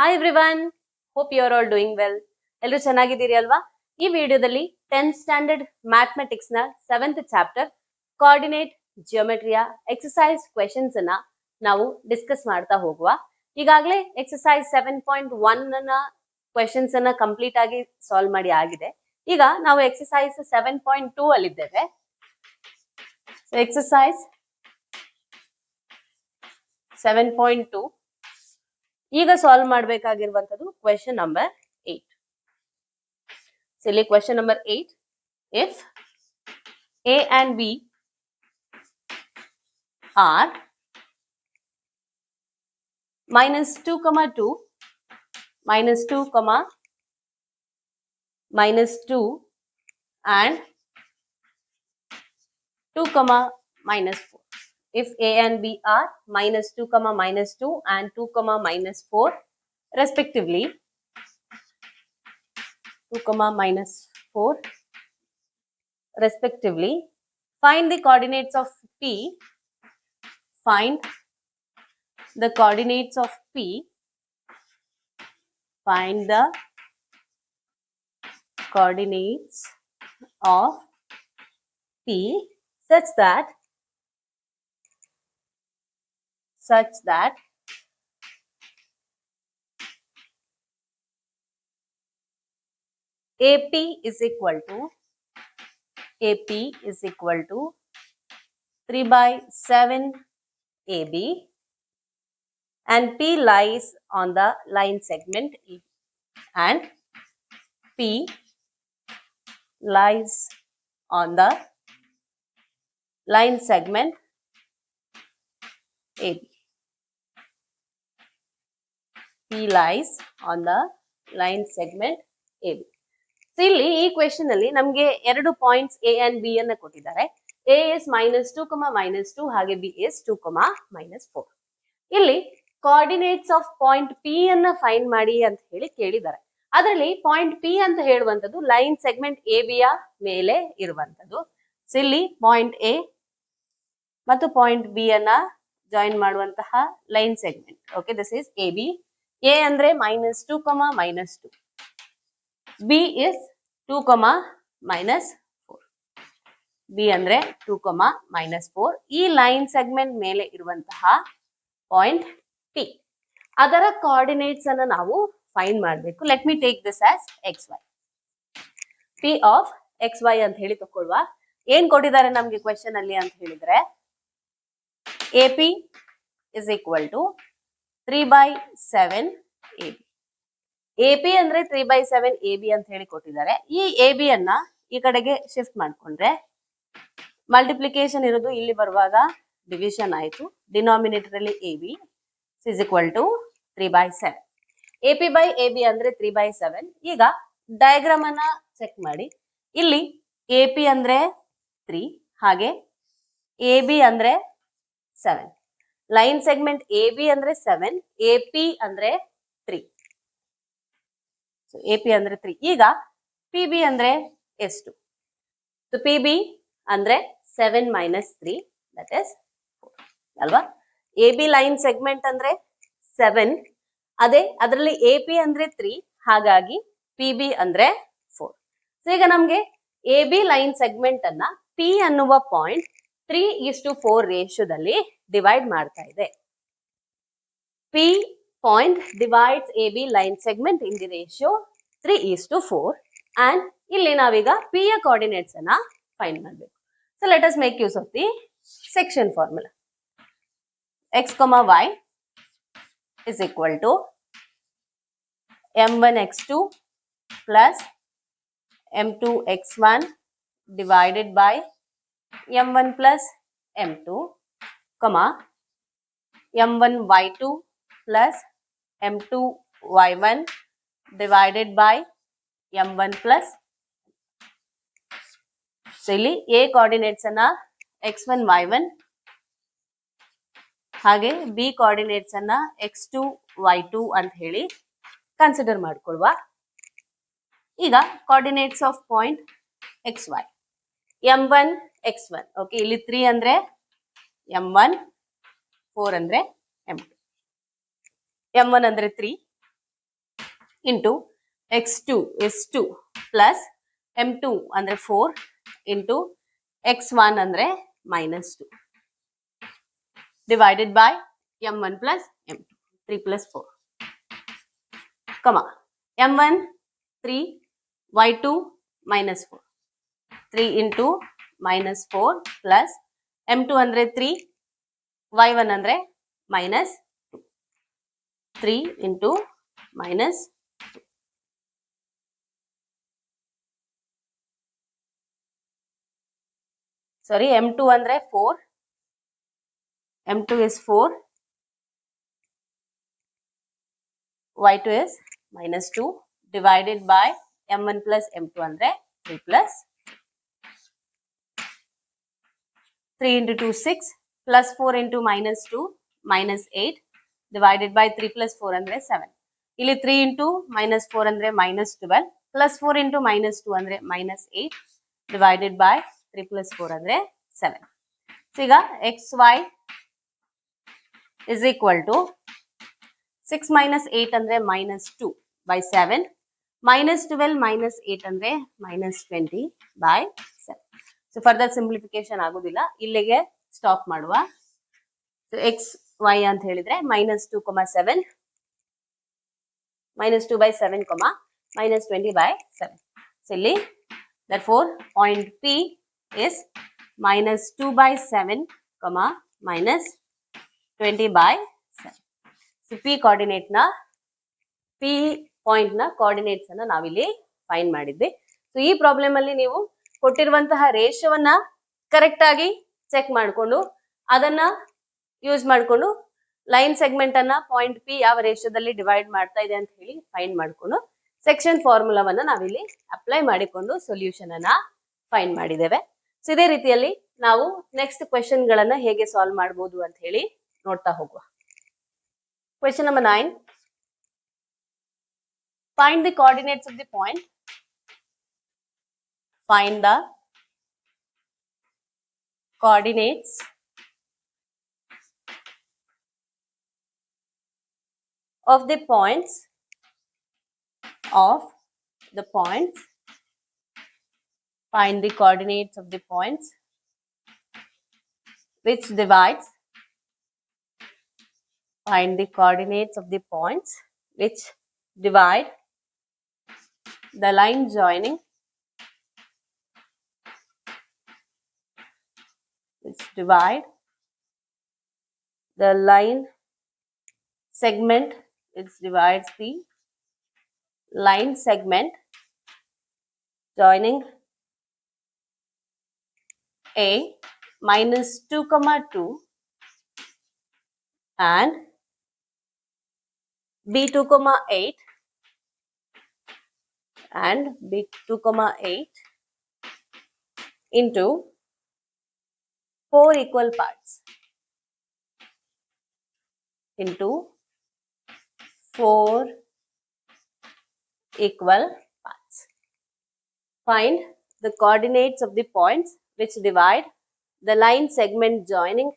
Hi everyone, hope you are all doing well. ಎಲ್ಲರೂ ಚೆನ್ನಾಗಿದ್ದೀರಿ ಅಲ್ವಾ? ಈ ವಿಡಿಯೋದಲ್ಲಿ 10th ಸ್ಟ್ಯಾಂಡರ್ಡ್ ಮ್ಯಾಥಮೆಟಿಕ್ಸ್ ನ 7th ಚಾಪ್ಟರ್ ಕೋಆರ್ಡಿನೇಟ್ ಜಿಯೋಮೆಟ್ರಿಯ ಎಕ್ಸರ್ಸೈಸ್ ಕ್ವೆಶನ್ಸ್ ಅನ್ನ ನಾವು ಡಿಸ್ಕಸ್ ಮಾಡ್ತಾ ಹೋಗುವ. ಈಗಾಗಲೇ ಎಕ್ಸರ್ಸೈಸ್ 7.1 ನ ಕ್ವೆಶನ್ಸ್ ಅನ್ನ ಕಂಪ್ಲೀಟ್ ಆಗಿ ಸಾಲ್ವ್ ಮಾಡಿ ಆಗಿದೆ. ಈಗ ನಾವು ಎಕ್ಸರ್ಸೈಸ್ 7.2 ಅಲ್ಲಿದ್ದೇವೆ. ಎಕ್ಸರ್ಸೈಸ್ 7.2 ಈಗ ಸಾಲ್ವ್ ಮಾಡಬೇಕಾಗಿರುವಂತದ್ದು ಕ್ವೆಶನ್ ನಂಬರ್ 8. ಇಲ್ಲಿ question number 8, if a and b are -2, 2, -2, -2 and 2, -4. If a and b are -2, -2 and 2, -4 respectively, 2, -4 respectively, find the coordinates of P. Find the coordinates of P. Find the coordinates of P such that AP is equal to 3/7 AB and P lies on the line segment AB and P lies on the line segment AB. P lies on the line segment AB. So ಇಲ್ಲಿ ಈ question ಅಲ್ಲಿ ನಮಗೆ ಎರಡು points A and B ಅನ್ನ ಕೊಟ್ಟಿದ್ದಾರೆ. A is -2, -2 ಹಾಗೆ B is 2, -4. ಇಲ್ಲಿ coordinates of point P ಅನ್ನ ಫೈಂಡ್ ಮಾಡಿ ಅಂತ ಹೇಳಿ ಕೇಳಿದ್ದಾರೆ. ಅದರಲ್ಲಿ ಪಾಯಿಂಟ್ ಪಿ ಅಂತ ಹೇಳುವಂತದ್ದು ಲೈನ್ ಸೆಗ್ಮೆಂಟ್ ಎ ಬಿ ಯ ಮೇಲೆ ಇರುವಂತದ್ದು. ಸೊ ಇಲ್ಲಿ ಪಾಯಿಂಟ್ ಎ ಮತ್ತು ಪಾಯಿಂಟ್ ಬಿ ಅನ್ನ ಜಾಯಿನ್ ಮಾಡುವಂತಹ line segment. Okay, this is A B. A ಅಂದ್ರೆ -2, -2. B is 2, -4. B ಅಂದ್ರೆ 2, -4. ಈ ಲೈನ್ ಸೆಗ್ಮೆಂಟ್ ಮೇಲೆ ಇರುವಂತಹ ಪಾಯಿಂಟ್ P. ಅದರ ಕೋಆರ್ಡಿನೇಟ್ಸ್ ಅನ್ನ ನಾವು ಫೈಂಡ್ ಮಾಡಬೇಕು. Let me take this as XY. P of XY ಅಂತ ಹೇಳಿ ತಗೊಳ್ಳುವ. ಏನ್ ಕೊಟ್ಟಿದ್ದಾರೆ ನಮ್ಗೆ ಕ್ವೆಶನ್ ಅಲ್ಲಿ ಅಂತ ಹೇಳಿದ್ರೆ AP is equal to 3/7 AB. AP ಅಂದ್ರೆ 3/7 AB ಅಂತ ಹೇಳಿ ಕೊಟ್ಟಿದ್ದಾರೆ. ಈ AB ಅನ್ನ ಈ ಕಡೆಗೆ ಶಿಫ್ಟ್ ಮಾಡ್ಕೊಂಡ್ರೆ ಮಲ್ಟಿಪ್ಲಿಕೇಶನ್ ಇರೋದು ಇಲ್ಲಿ ಬರುವಾಗ ಡಿವಿಷನ್ ಆಯ್ತು. ಡಿನಾಮಿನೇಟರ್ ಅಲ್ಲಿ AB is equal to 3/7. AP by AB ಅಂದ್ರೆ 3/7. ಈಗ ಡಯಾಗ್ರಾಮ್ ಅನ್ನ ಚೆಕ್ ಮಾಡಿ. ಇಲ್ಲಿ AP ಅಂದ್ರೆ 3 ಹಾಗೆ AB ಅಂದ್ರೆ 7. ಲೈನ್ ಸೆಗ್ಮೆಂಟ್ AB ಅಂದ್ರೆ 7, AP ಅಂದ್ರೆ 3. ಸೊ AP ಅಂದ್ರೆ 3. ಈಗ PB ಅಂದ್ರೆ ಎಷ್ಟು? ಸೊ PB ಅಂದ್ರೆ 7 - 3, ದಟ್ ಇಸ್ 4 ಅಲ್ವಾ? AB ಲೈನ್ ಸೆಗ್ಮೆಂಟ್ ಅಂದ್ರೆ 7, ಅದೇ ಅದರಲ್ಲಿ AP ಅಂದ್ರೆ 3, ಹಾಗಾಗಿ PB ಅಂದ್ರೆ 4. ಸೊ ಈಗ ನಮ್ಗೆ AB ಲೈನ್ ಸೆಗ್ಮೆಂಟ್ ಅನ್ನ P ಅನ್ನುವ ಪಾಯಿಂಟ್ 3:4 ರೇಷಿಯೋದಲ್ಲಿ ಡಿವೈಡ್ ಮಾಡ್ತಾ ಇದೆ. P point divides AB line segment in the ratio 3:4 and ಇಲ್ಲಿ ನಾವೀಗ P ಯ coordinates ಅನ್ನ ಫೈಂಡ್ ಮಾಡಬೇಕು. So let us make use of the section formula. X, y is equal to m1x2 plus m2x1 divided by m1 plus m2, m1y2 plus m2y1 divided by m1 plus. So ಇಲ್ಲಿ a coordinates ಅನ್ನ x1 y1 ಹಾಗೆ b coordinates ಅನ್ನ x2 y2 ಅಂತ ಹೇಳಿ consider ಮಾಡ್ಕೊಳ್ಳುವ. ಈಗ coordinates of point xy m1 x1. Okay, ಇಲ್ಲಿ 3 ಅಂದ್ರೆ m1, 4 ಅಂದ್ರೆ m2. m1 ಅಂದ್ರೆ 3, into x2 is 2 plus m2 ಅಂದ್ರೆ 4 ಇಂಟು x1 ಅಂದ್ರೆ -2 divided by m1 plus m2 3 plus 4 comma m1 3 y2 minus 4 3 into minus 4 plus m2 andre 3 y1 andre minus 2 3 into minus 2 sorry m2 andre 4 m2 is 4 y2 is minus 2 divided by m1 plus m2 andre 3 plus 3 into 2 6 plus 4 into minus 2 minus 8 divided by 3 plus 4 andre 7 ಇಲ್ಲಿ 3 into minus 4 andre minus 12 plus 4 into minus 2 andre minus 8 divided by 3 plus 4 andre 7 so ಈಗ xy is equal to 6 minus 8 andre minus 2 by 7 minus 12 minus 8 andre minus 20 by 7 so further simplification ಆಗೋದಿಲ್ಲ ಇಲ್ಲಿಗೆ stop ಮಾಡುವ so x y ಅಂತ ಹೇಳಿದ್ರೆ minus 2 7 minus 2 by 7 minus 20 by 7 so ಇಲ್ಲಿ therefore point P is minus 2 by 7 minus 20 by 7 so P coordinate ನ P point ನ coordinates ಅನ್ನ ನಾವಿಲ್ಲಿ ಫೈಂಡ್ ಮಾಡಿದ್ವಿ ಸೊ ಈ ಪ್ರಾಬ್ಲಮ್ ಅಲ್ಲಿ ನೀವು ಕೊಟ್ಟಿರುವಂತಹ ರೇಷಿಯೋವನ್ನ ಕರೆಕ್ಟ್ ಆಗಿ ಚೆಕ್ ಮಾಡಿಕೊಂಡು ಅದನ್ನ ಯೂಸ್ ಮಾಡಿಕೊಂಡು ಲೈನ್ ಸೆಗ್ಮೆಂಟ್ ಅನ್ನ ಪಾಯಿಂಟ್ ಪಿ ಯಾವ ರೇಷಿಯೋದಲ್ಲಿ ಡಿವೈಡ್ ಮಾಡ್ತಾ ಇದೆ ಅಂತ ಹೇಳಿ ಫೈಂಡ್ ಮಾಡಿಕೊಂಡು ಸೆಕ್ಷನ್ ಫಾರ್ಮುಲಾವನ್ನ ನಾವಿಲ್ಲಿ ಅಪ್ಲೈ ಮಾಡಿಕೊಂಡು ಸೊಲ್ಯೂಷನ್ ಅನ್ನ ಫೈಂಡ್ ಮಾಡಿದ್ದೇವೆ ಸೊ ಇದೇ ರೀತಿಯಲ್ಲಿ ನಾವು ನೆಕ್ಸ್ಟ್ ಕ್ವೆಶ್ಚನ್ ಗಳನ್ನ ಹೇಗೆ ಸಾಲ್ವ್ ಮಾಡಬಹುದು ಅಂತ ಹೇಳಿ ನೋಡ್ತಾ ಹೋಗುವ question number 9 find the coordinates of the point find the coordinates of the points find the coordinates of the points which divides find the coordinates of the points which divide the line joining which divide the line segment which divides the line segment joining A minus 2 2 and B2 8 and B2 8 into 4 equal parts into 4 equal parts. Find the coordinates of the points which divide the line segment joining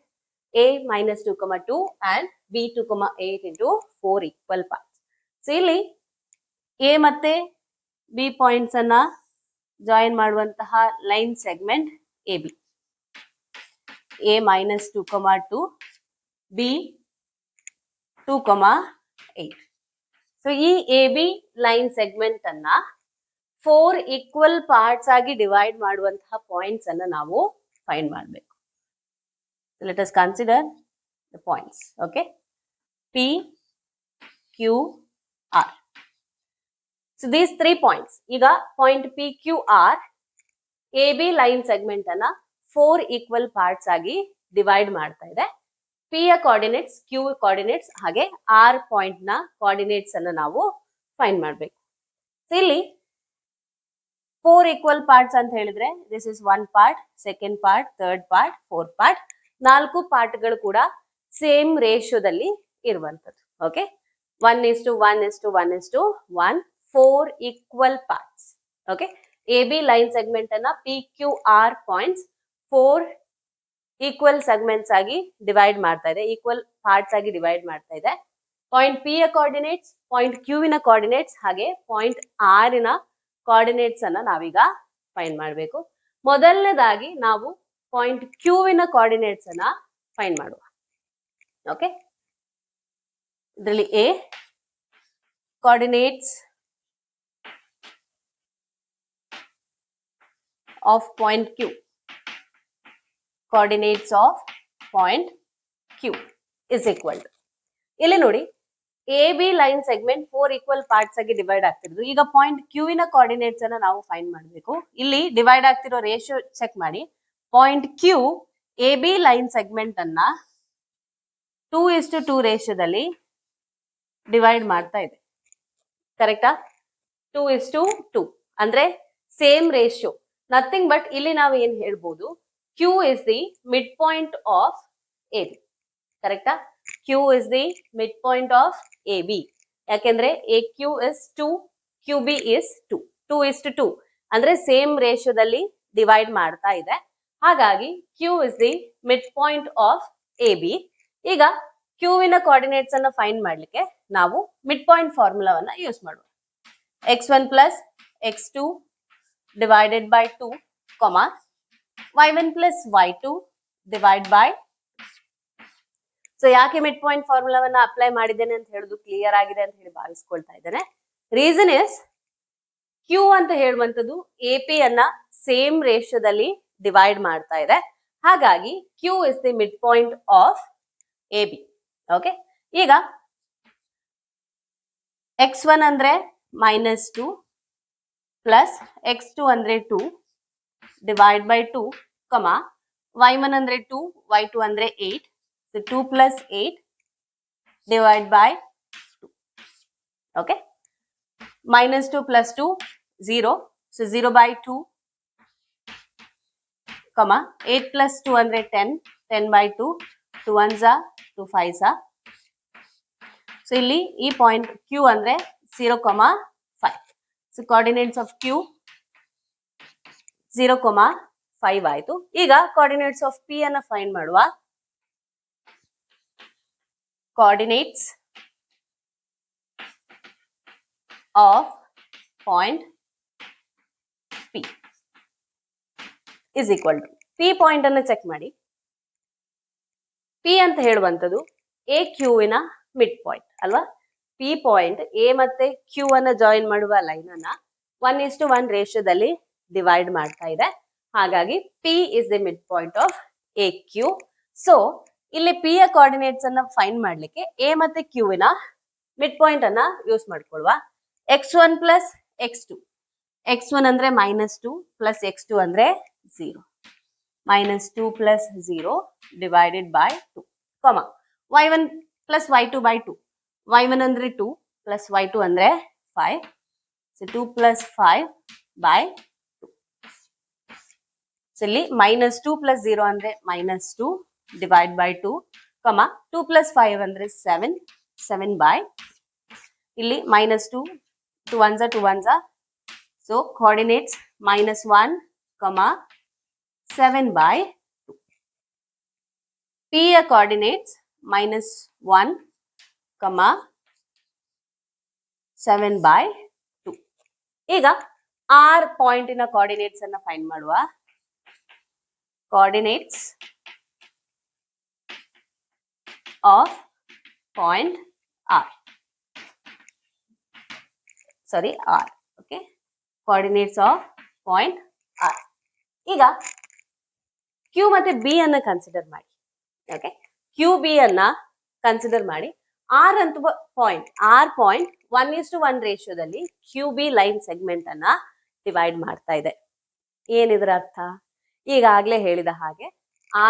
A minus 2 2 and B2 8 into 4 equal parts. So ಇಲ್ಲಿ A ಮತ್ತೆ B points ಅನ್ನ join ಮಾಡುವಂತಹ line segment AB A minus 2 2 B 2 8 so ಈ AB line segment ಅನ್ನ 4 equal parts ಆಗಿ divide ಮಾಡುವಂತಹ points ಅನ್ನ ನಾವು ಫೈಂಡ್ ಮಾಡಬೇಕು let us consider the points okay P Q R so these 3 points ಈಗ point P Q R AB line segment ಅನ್ನ 4 equal parts ಆಗಿ ಡಿವೈಡ್ ಮಾಡ್ತಾ ಇದೆ P ಯ ಕೋಆರ್ಡಿನೇಟ್ಸ್ Q ಕೋಆರ್ಡಿನೇಟ್ಸ್ ಹಾಗೆ R ಪಾಯಿಂಟ್ ನ ಕೋಆರ್ಡಿನೇಟ್ಸ್ ಅನ್ನ ನಾವು ಫೈಂಡ್ ಮಾಡಬೇಕು ಇಲ್ಲಿ 4 ಈಕ್ವಲ್ ಪಾರ್ಟ್ಸ್ ಅಂತ ಹೇಳಿದ್ರೆ this is 1 part second part third part fourth part 4 ಪಾರ್ಟ್ಗಳು ಕೂಡ ಸೇಮ್ ರೇಷಿಯೋದಲ್ಲಿ ಇರುವಂತದ್ದು okay 1:1:1:1 4 equal parts okay AB line segment ಅನ್ನ PQR ಪಾಯಿಂಟ್ಸ್ 4 ಈಕ್ವಲ್ ಸೆಗ್ಮೆಂಟ್ಸ್ ಆಗಿ ಡಿವೈಡ್ ಮಾಡ್ತಾ ಇದೆ ಈಕ್ವಲ್ ಪಾರ್ಟ್ಸ್ ಆಗಿ ಡಿವೈಡ್ ಮಾಡ್ತಾ ಇದೆ ಪಾಯಿಂಟ್ ಪಿ ಯ ಕೋಆರ್ಡಿನೇಟ್ಸ್, ಪಾಯಿಂಟ್ ಕ್ಯೂ ವಿನ ಕೋಆರ್ಡಿನೇಟ್ಸ್ ಹಾಗೆ ಪಾಯಿಂಟ್ ಆರ್ ನ ಕೋಆರ್ಡಿನೇಟ್ಸ್ ಅನ್ನ ನಾವೀಗ ಫೈಂಡ್ ಮಾಡಬೇಕು. ಮೊದಲನೇದಾಗಿ ನಾವು ಪಾಯಿಂಟ್ ಕ್ಯೂ ವಿನ ಕೋಆರ್ಡಿನೇಟ್ಸ್ ಅನ್ನ ಫೈಂಡ್ ಮಾಡುವ. ಓಕೆ, ಇದರಲ್ಲಿ A coordinates of point Q, coordinates of point Q is equal to, ಇಲ್ಲಿ ನೋಡಿ A b line segment 4 equal parts ಆಗಿ ಡಿವೈಡ್ ಆಗ್ತಿರೋದು. ಈಗ ಪಾಯಿಂಟ್ ಕ್ಯೂ ವಿನ ಕೋಆರ್ಡಿನೇಟ್ಸ್ ಅನ್ನ ನಾವು ಫೈಂಡ್ ಮಾಡಬೇಕು. ಇಲ್ಲಿ ಡಿವೈಡ್ ಆಗ್ತಿರೋ ರೇಷಿಯೋ ಚೆಕ್ ಮಾಡಿ. Point q a b line segment ಅನ್ನ 2:2 ರೇಷಿಯೋದಲ್ಲಿ ಡಿವೈಡ್ ಮಾಡ್ತಾ ಇದೆ. ಕರೆಕ್ಟಾ? 2:2 ಅಂದ್ರೆ ಸೇಮ್ ರೇಷಿಯೋ, ನಥಿಂಗ್ ಬಟ್ ಇಲ್ಲಿ ನಾವು ಏನ್ ಹೇಳ್ಬೋದು, Q is the mid point of A B. ಕರೆಕ್ಟಾ? Q is the mid point of A B. ಯಾಕೆಂದ್ರೆ A Q is 2, Q B is 2, 2:2 ಅಂದ್ರೆ ಸೇಮ್ ರೇಷಿಯೋದಲ್ಲಿ ಡಿವೈಡ್ ಮಾಡ್ತಾ ಇದೆ. ಹಾಗಾಗಿ Q is the mid point of A B. ಈಗ ಕ್ಯೂವಿನ coordinates ಅನ್ನ ಫೈಂಡ್ ಮಾಡ್ಲಿಕ್ಕೆ ನಾವು ಮಿಡ್ ಪಾಯಿಂಟ್ ಫಾರ್ಮುಲಾವನ್ನ ಯೂಸ್ ಮಾಡುವ. x1 plus x2 divided by 2, y1 plus y2 divide by. So ಯಾಕೆ ಮಿಡ್ ಪಾಯಿಂಟ್ ಫಾರ್ಮುಲಾವನ್ನ ಅಪ್ಲೈ ಮಾಡಿದ್ದೇನೆ ಅಂತ ಹೇಳುದು ಕ್ಲಿಯರ್ ಆಗಿದೆ ಅಂತ ಹೇಳಿ ಭಾವಿಸ್ಕೊಳ್ತಾ ಇದ್ದೇನೆ. ರೀಸನ್ ಇಸ್ ಕ್ಯೂ ಅಂತ ಹೇಳುವಂಥದ್ದು ಎ ಪಿ ಅನ್ನ ಸೇಮ್ ರೇಷಿಯೋದಲ್ಲಿ ಡಿವೈಡ್ ಮಾಡ್ತಾ ಇದೆ. ಹಾಗಾಗಿ Q is the mid point of A b. Okay, ಈಗ x1 ಅಂದ್ರೆ -2 ಪ್ಲಸ್ x2 ಅಂದ್ರೆ 2 ಡಿವೈಡ್ ಬೈ 2, y1 ಅಂದ್ರೆ 2, y2 ಅಂದ್ರೆ 8. So 2 plus 8 divide by 2. Okay. -2 plus 2, 0. So 0 by 2, 8 plus 2 andre 10, 10 by 2, 2 ones are, 2 5s are. So ಇಲ್ಲಿ ಈ point Q ಅಂದ್ರೆ 0, 5. So coordinates of Q 0, 5 ಆಯ್ತು. ಈಗ coordinates of P ಅನ್ನ find ಮಾಡುವ. Coordinates of point P is equal to, P point ಅನ್ನು check ಮಾಡಿ. P ಅಂತ ಹೇಳುವಂಥದ್ದು ಎ ಕ್ಯೂವಿನ ಮಿಡ್ ಪಾಯಿಂಟ್ ಅಲ್ವಾ? P ಪಾಯಿಂಟ್ ಎ ಮತ್ತೆ ಕ್ಯೂ ಅನ್ನ ಜಾಯಿನ್ ಮಾಡುವ ಲೈನ್ ಅನ್ನ 1:1 ರೇಷಿಯೋದಲ್ಲಿ ಡಿವೈಡ್ ಮಾಡ್ತಾ ಇದೆ. ಹಾಗಾಗಿ P is the mid point of A Q. So ಇಲ್ಲಿ ಪಿ ಯ ಕೋಆರ್ಡಿನೇಟ್ಸ್ ಅನ್ನ ಫೈಂಡ್ ಮಾಡ್ಲಿಕ್ಕೆ ಎ ಮತ್ತೆ ಕ್ಯೂ ವಿನ ಮಿಡ್ ಪಾಯಿಂಟ್ ಅನ್ನ ಯೂಸ್ ಮಾಡ್ಕೊಳ್ವಾ. x1 ಪ್ಲಸ್ x2, x1 ಅಂದ್ರೆ -2 ಪ್ಲಸ್ x2 ಅಂದ್ರೆ 0, -2 plus 0 divided by 2, y1 plus y2 by 2, y1 ಅಂದ್ರೆ 2 ಪ್ಲಸ್ y2 ಅಂದ್ರೆ 5, so 2 ಪ್ಲಸ್ 5 ಬೈ 2. ಸೊ ಇಲ್ಲಿ -2 ಪ್ಲಸ್ 0 ಅಂದ್ರೆ -2 divide by 2, 2 plus 5 ಅಂದ್ರೆ 7, 7 by. ಇಲ್ಲಿ -2, 2 ones are 2 ones are. So coordinates -1, 7 by 2. P ಯ coordinates -1, 7 by 2. ಈಗ R ಪಾಯಿಂಟಿನ coordinates ಅನ್ನ find ಮಾಡುವ. Coordinates of point R. Sorry, R. Okay. Coordinates of point R. ಈಗ Q ಮತ್ತೆ B ಅನ್ನ ಕನ್ಸಿಡರ್ ಮಾಡಿ. ಓಕೆ, Q B ಅನ್ನ ಕನ್ಸಿಡರ್ ಮಾಡಿ. R ಅಂತ ಪಾಯಿಂಟ್, R ಪಾಯಿಂಟ್ 1:1 ರೇಷಿಯೋದಲ್ಲಿ ಕ್ಯೂ ಬಿ ಲೈನ್ ಸೆಗ್ಮೆಂಟ್ ಅನ್ನ ಡಿವೈಡ್ ಮಾಡ್ತಾ ಇದೆ. ಏನಿದ್ರ ಅರ್ಥ? ಈಗಾಗಲೇ ಹೇಳಿದ ಹಾಗೆ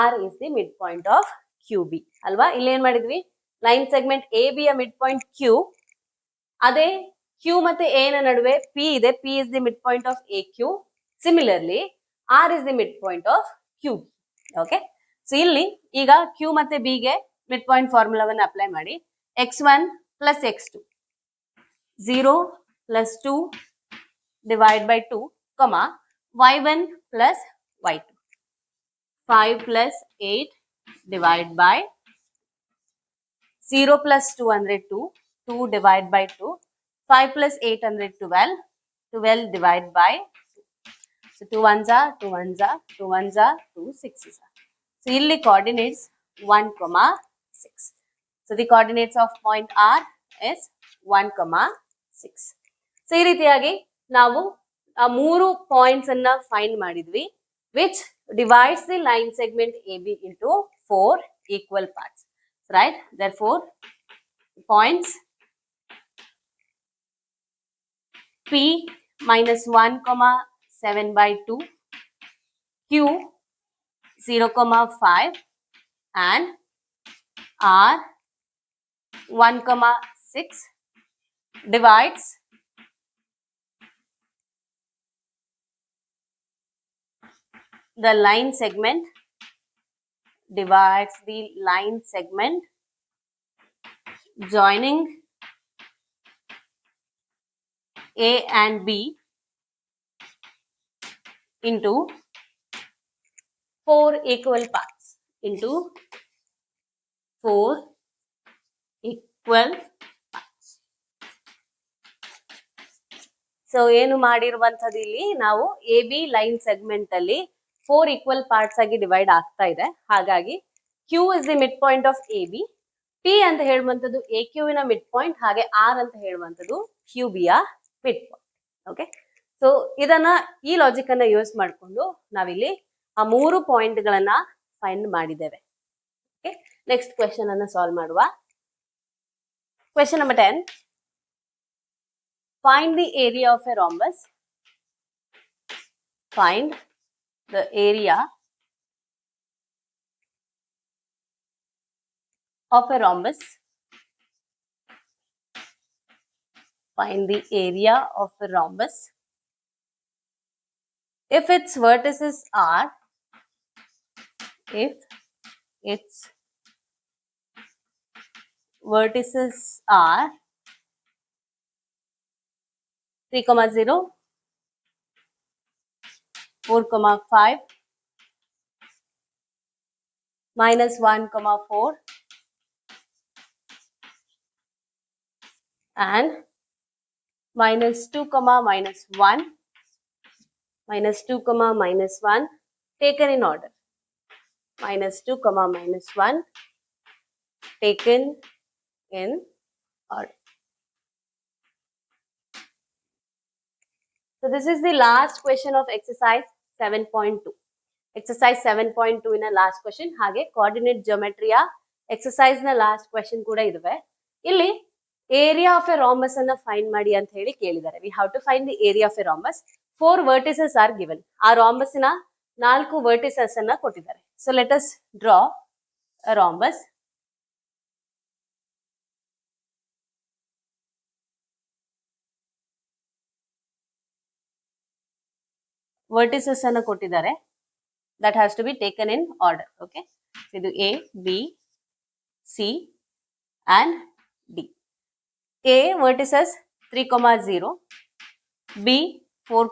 R is the mid point of q b ಅಲ್ವಾ? ಇಲ್ಲಿ ಏನ್ ಮಾಡಿದ್ವಿ, ಲೈನ್ ಸೆಗ್ಮೆಂಟ್ ಎ ಬಿ ಯ ಮಿಡ್ ಪಾಯಿಂಟ್ ಕ್ಯೂ, ಅದೇ ಕ್ಯೂ ಮತ್ತೆ ಎ ನ ನಡುವೆ ಪಿ ಇದೆ. P is the mid point of a q. Similarly r is the mid point of q. Okay, so ಇಲ್ಲಿ ಈಗ ಕ್ಯೂ ಮತ್ತೆ ಬಿ ಗೆ ಮಿಡ್ ಪಾಯಿಂಟ್ ಫಾರ್ಮುಲಾವನ್ನು ಅಪ್ಲೈ ಮಾಡಿ. x1 plus x2, 0 plus 2 divide by 2, y1 plus y2, 5 plus 8 divide by 0 plus 2 ಅಂದರೆ 2, 2 divide by 2, 5 plus 8 ಅಂದರೆ 12, 12 divide by 2. So 2 ones are 2 ones are 2 ones are 2 6s are. So ಇಲ್ಲಿ coordinates 1, 6. So the coordinates of point R is 1, 6. So ಈ ರೀತಿಯಾಗಿ ನಾವು ಆ ಮೂರು points ಅನ್ನ find ಮಾಡಿದ್ವಿ, which divides the line segment AB into 4 equal parts. Right? Therefore, points P minus 1, 7 by 2, Q 0, 5 and R 1, 6 divides the line segment, divides the line segment joining A and B into 4 equal parts, into 4 equal parts. So ಏನು ಮಾಡಿರುವಂತದ್ದು ಇಲ್ಲಿ ನಾವು A b line segment ಅಲ್ಲಿ 4 equal parts ಆಗಿ divide ಆಗ್ತಾ ಇದೆ. ಹಾಗಾಗಿ Q is the midpoint of AB, P ಅಂತ ಹೇಳುವಂತದ್ದು AQ ನ ಮಿಡ್ ಪಾಯಿಂಟ್, ಹಾಗೆ R ಅಂತ ಹೇಳುವಂತದ್ದು QB ಯ ಮಿಡ್ ಪಾಯಿಂಟ್. ಓಕೆ, ಸೊ ಇದನ್ನ ಈ ಲಾಜಿಕ್ ಅನ್ನ ಯೂಸ್ ಮಾಡಿಕೊಂಡು ನಾವಿಲ್ಲಿ ಆ ಮೂರು ಪಾಯಿಂಟ್ ಗಳನ್ನ ಫೈಂಡ್ ಮಾಡಿದ್ದೇವೆ. ಓಕೆ, ನೆಕ್ಸ್ಟ್ ಕ್ವೆಶ್ಚನ್ ಅನ್ನ ಸಾಲ್ವ್ ಮಾಡುವ. Question number 10. Find the area of a rhombus. Find the area of a rhombus. Find the area of a rhombus if its vertices are, if its vertices are 3, 0, 4, 5, minus 1, 4 and minus 2, minus 1, minus 2, minus 1 taken in order. Minus 2, minus 1 taken in order. So this is the last question of exercise 7.2. Exercise 7.2 in a last question. ಹಾಗೆ coordinate geometry exercise ನ last question ಕೂಡ ಇದುವೆ. ಇಲ್ಲಿ area of a rhombus ಅನ್ನ find ಮಾಡಿ ಅಂತ ಹೇಳಿ ಕೇಳಿದ್ದಾರೆ. We have to find the area of a rhombus. 4 vertices are given. ಆ rhombus ನ 4 vertices ಅನ್ನ ಕೊಟ್ಟಿದ್ದಾರೆ. So let us draw a rhombus. Vertices ಅನ್ನ ಕೊಟ್ಟಿದ್ದಾರೆ. That has to be taken in order. Okay, so ಇದು A, B, C and D. A vertices 3, 0, B 4,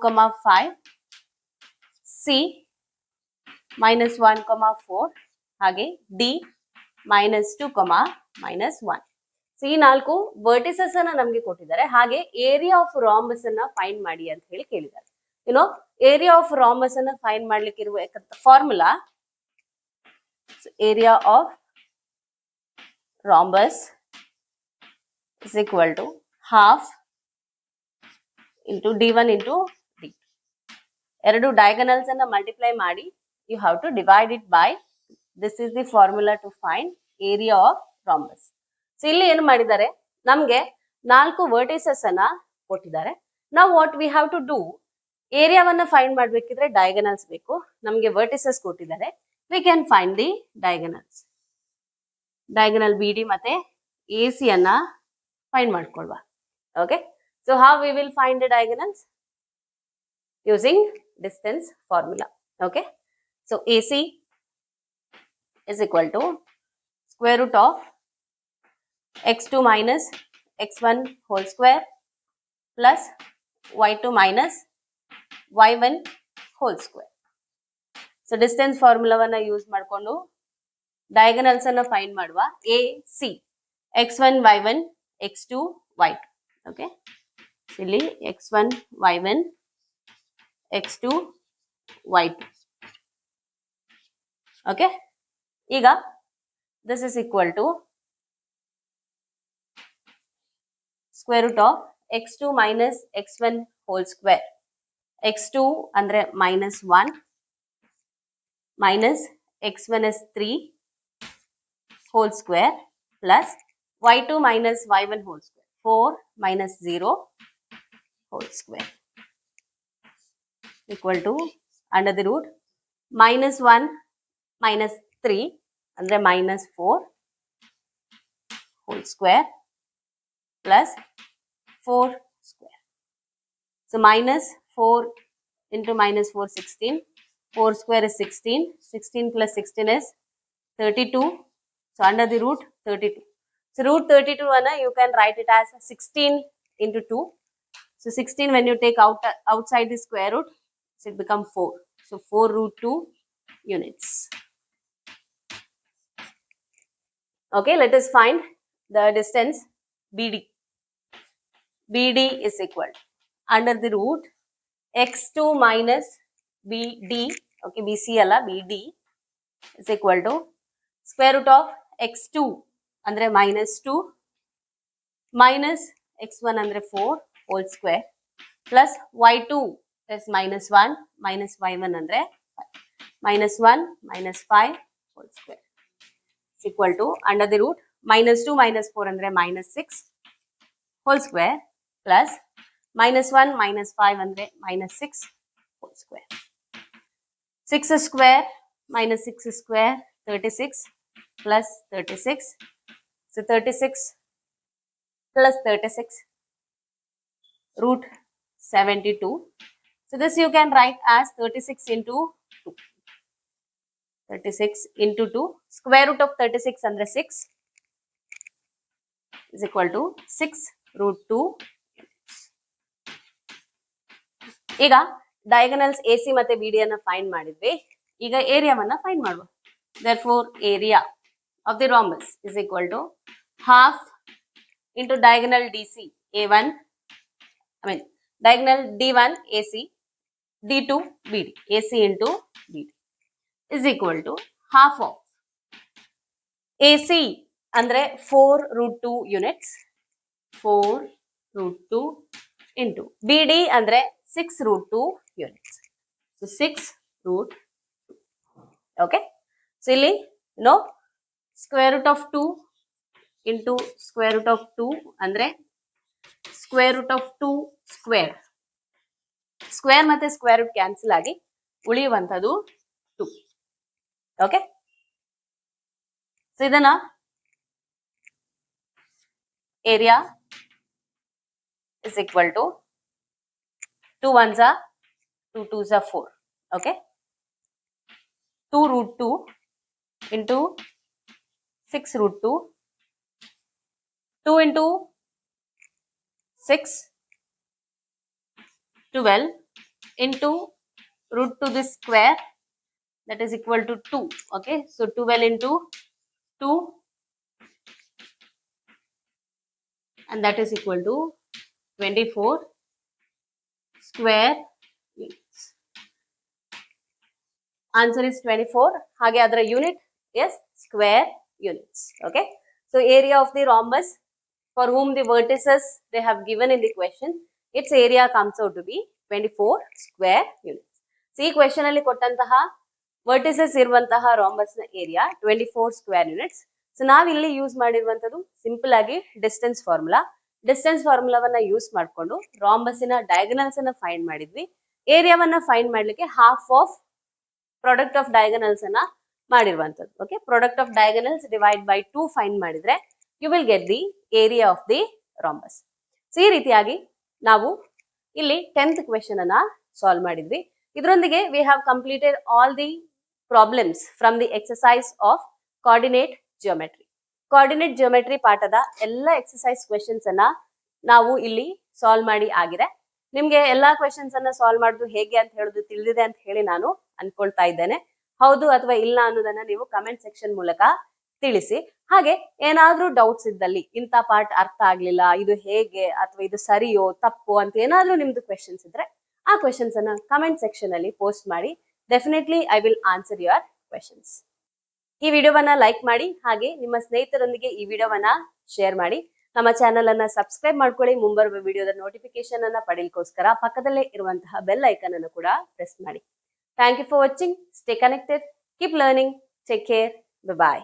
5, C minus 1, 4 ಹಾಗೆ D minus 2, minus 1. So ಈ 4 vertices ಅನ್ನ ನಮಗೆ ಕೊಟ್ಟಿದ್ದಾರೆ. ಹಾಗೆ area of rhombus ಅನ್ನ ಫೈಂಡ್ ಮಾಡಿ ಅಂತ ಹೇಳಿ ಕೇಳಿದ್ದಾರೆ. ಏರಿಯಾ ಆಫ್ ರಾಂಬಸ್ ಅನ್ನ ಫೈಂಡ್ ಮಾಡ್ಲಿಕ್ಕೆ ಇರುವ formula, area of rhombus is equal to half into d1 into d2. ಎರಡು diagonals ಅನ್ನ multiply ಮಾಡಿ you have to divide it by. This is the formula to find area of rhombus. So ಇಲ್ಲಿ ಏನು ಮಾಡಿದ್ದಾರೆ, ನಮಗೆ 4 vertices ಅನ್ನ ಕೊಟ್ಟಿದ್ದಾರೆ. Now what we have to do, ಏರಿಯಾವನ್ನ ಫೈಂಡ್ ಮಾಡ್ಬೇಕಿದ್ರೆ diagonals ಬೇಕು. ನಮಗೆ vertices ಕೊಟ್ಟಿದ್ದಾರೆ. We can find the diagonals. Diagonal BD ಮತ್ತೆ AC ಅನ್ನ find ಮಾಡ್ಕೊಳ್ಳುವ. Okay, so how we will find the diagonals? Using distance formula. Okay, so AC is equal to square root of x2 minus x1 whole square plus y2 minus y1 whole square. So distance formula ವನ್ನು use ಮಾಡಿಕೊಂಡು diagonals ಅನ್ನ find ಮಾಡುವ. AC x1 y1 x2 y2. Okay, so ಇಲ್ಲಿ x1 y1 x2 y2. Okay, ಈಗ this is equal to square root of x2 minus x1 whole square. x2 andre minus 1 minus x1 is 3 whole square plus y2 minus y1 whole square. 4 minus 0 whole square equal to under the root minus 1 minus 3 andre minus 4 whole square plus 4 square. So minus 4 into minus 4 16. 4 square is 16. 16 plus 16 is 32. So under the root 32. So root 32 Anna, you can write it as 16 into 2. So 16 when you take outside the square root, so it becomes 4. So 4 root 2 units. Okay, let us find the distance BD. BD is equal to under the root x2 minus BD. Okay, BC alla BD is equal to square root of x2 andre minus 2 minus x1 andre 4 whole square plus y2 is minus 1 minus y1 andre 5. Minus 1 minus 5 whole square is equal to under the root minus 2 minus 4 andre minus 6 whole square plus minus 1 minus 5 andre minus 6 whole square. 6 square minus 6 square 36 plus 36. So 36 plus 36 root 72. So this you can write as 36 into 2. 36 into 2. Square root of 36 under 6 is equal to 6 root 2. ಈಗ diagonals AC ಮತ್ತೆ BD ಅನ್ನ find ಮಾಡಿದ್ವಿ. ಈಗ ಏರಿಯಾವನ್ನ find ಮಾಡುವ. Therefore area of the rhombus is equal to half into diagonal DC A1, diagonal D1 AC, D2 BD, AC into BD is equal to half of AC andre 4 root 2 units, 4 root 2 into BD andre 6 root 2 units. So 6 root 2. Okay. So ಇಲ್ಲಿ square root of 2 into square root of 2 andre square root of 2 square. Square ಮತ್ತೆ square root cancel ಆಗಿ ಉಳಿಯುವಂತದ್ದು 2. Okay. So ಇದನ್ನ area is equal to 2 ones are 2 twos are 4. Okay. 2 root 2 into 6 root 2. 2 into 6 12 into root to the square, that is equal to 2. Okay, so 12 into 2 and that is equal to 24 square units. Answer is 24. Hage adra unit is square units. Okay, so area of the rhombus for whom the vertices they have given in the question, its area comes out to be 24 square units. So ee question alli kottantaha vertices iruvantaha rhombus na area 24 square units. So ನಾವು ಇಲ್ಲಿ use ಮಾಡಿರುವಂತದ್ದು simple ಆಗಿ distance formula. Distance ಫಾರ್ಮುಲಾವನ್ನ use ಮಾಡಿಕೊಂಡು ರಾಂಬಸ್ಸಿನ diagonals ಅನ್ನ find ಮಾಡಿದ್ವಿ. ಏರಿಯಾವನ್ನ ಫೈಂಡ್ ಮಾಡ್ಲಿಕ್ಕೆ half of product of diagonals ಅನ್ನ ಮಾಡಿರುವಂತದ್ದು. Okay, product of diagonals divide by 2 find ಮಾಡಿದ್ರೆ you will get the area of the rhombus. So ಈ ರೀತಿಯಾಗಿ ನಾವು ಇಲ್ಲಿ 10th ಕ್ವೆಶ್ಚನ್ ಅನ್ನ ಸಾಲ್ವ್ ಮಾಡಿದ್ವಿ. ಇದರೊಂದಿಗೆ we have completed all the problems from the exercise of coordinate geometry. Coordinate geometry ಪಾಠದ ಎಲ್ಲ ಎಕ್ಸರ್ಸೈಸ್ ಕ್ವೆಶ್ಚನ್ಸ್ ಅನ್ನ ನಾವು ಇಲ್ಲಿ ಸಾಲ್ವ್ ಮಾಡಿ ಆಗಿದೆ. ನಿಮ್ಗೆ ಎಲ್ಲಾ ಕ್ವೆಶ್ಚನ್ಸ್ ಅನ್ನ ಸಾಲ್ವ್ ಮಾಡೋದು ಹೇಗೆ ಅಂತ ಹೇಳೋದು ತಿಳಿದಿದೆ ಅಂತ ಹೇಳಿ ನಾನು ಅನ್ಕೊಳ್ತಾ ಇದ್ದೇನೆ. ಹೌದು ಅಥವಾ ಇಲ್ಲ ಅನ್ನೋದನ್ನ ನೀವು ಕಮೆಂಟ್ ಸೆಕ್ಷನ್ ಮೂಲಕ ತಿಳಿಸಿ. ಹಾಗೆ ಏನಾದ್ರೂ ಡೌಟ್ಸ್ ಇದ್ದಲ್ಲಿ ಇಂಥ ಪಾರ್ಟ್ ಅರ್ಥ ಆಗ್ಲಿಲ್ಲ, ಇದು ಹೇಗೆ ಅಥವಾ ಇದು ಸರಿಯೋ ತಪ್ಪು ಅಂತ ಏನಾದ್ರೂ ನಿಮ್ದು ಕ್ವೆಶನ್ಸ್ ಇದ್ರೆ ಆ ಕ್ವೆಶನ್ಸ್ ಅನ್ನ ಕಮೆಂಟ್ ಸೆಕ್ಷನ್ ಅಲ್ಲಿ ಪೋಸ್ಟ್ ಮಾಡಿ. Definitely I will answer your questions. ಈ ವಿಡಿಯೋವನ್ನ ಲೈಕ್ ಮಾಡಿ, ಹಾಗೆ ನಿಮ್ಮ ಸ್ನೇಹಿತರೊಂದಿಗೆ ಈ ವಿಡಿಯೋವನ್ನ ಶೇರ್ ಮಾಡಿ. ನಮ್ಮ ಚಾನೆಲ್ ಅನ್ನ ಸಬ್ಸ್ಕ್ರೈಬ್ ಮಾಡ್ಕೊಳ್ಳಿ. ಮುಂಬರುವ ವಿಡಿಯೋದ ನೋಟಿಫಿಕೇಶನ್ ಅನ್ನ ಪಡೆಯಲಿಕ್ಕೋಸ್ಕರ ಪಕ್ಕದಲ್ಲೇ ಇರುವಂತಹ ಬೆಲ್ ಐಕನ್ ಅನ್ನು ಕೂಡ ಪ್ರೆಸ್ ಮಾಡಿ. Thank you for watching. Stay connected, keep learning, take care, bye bye.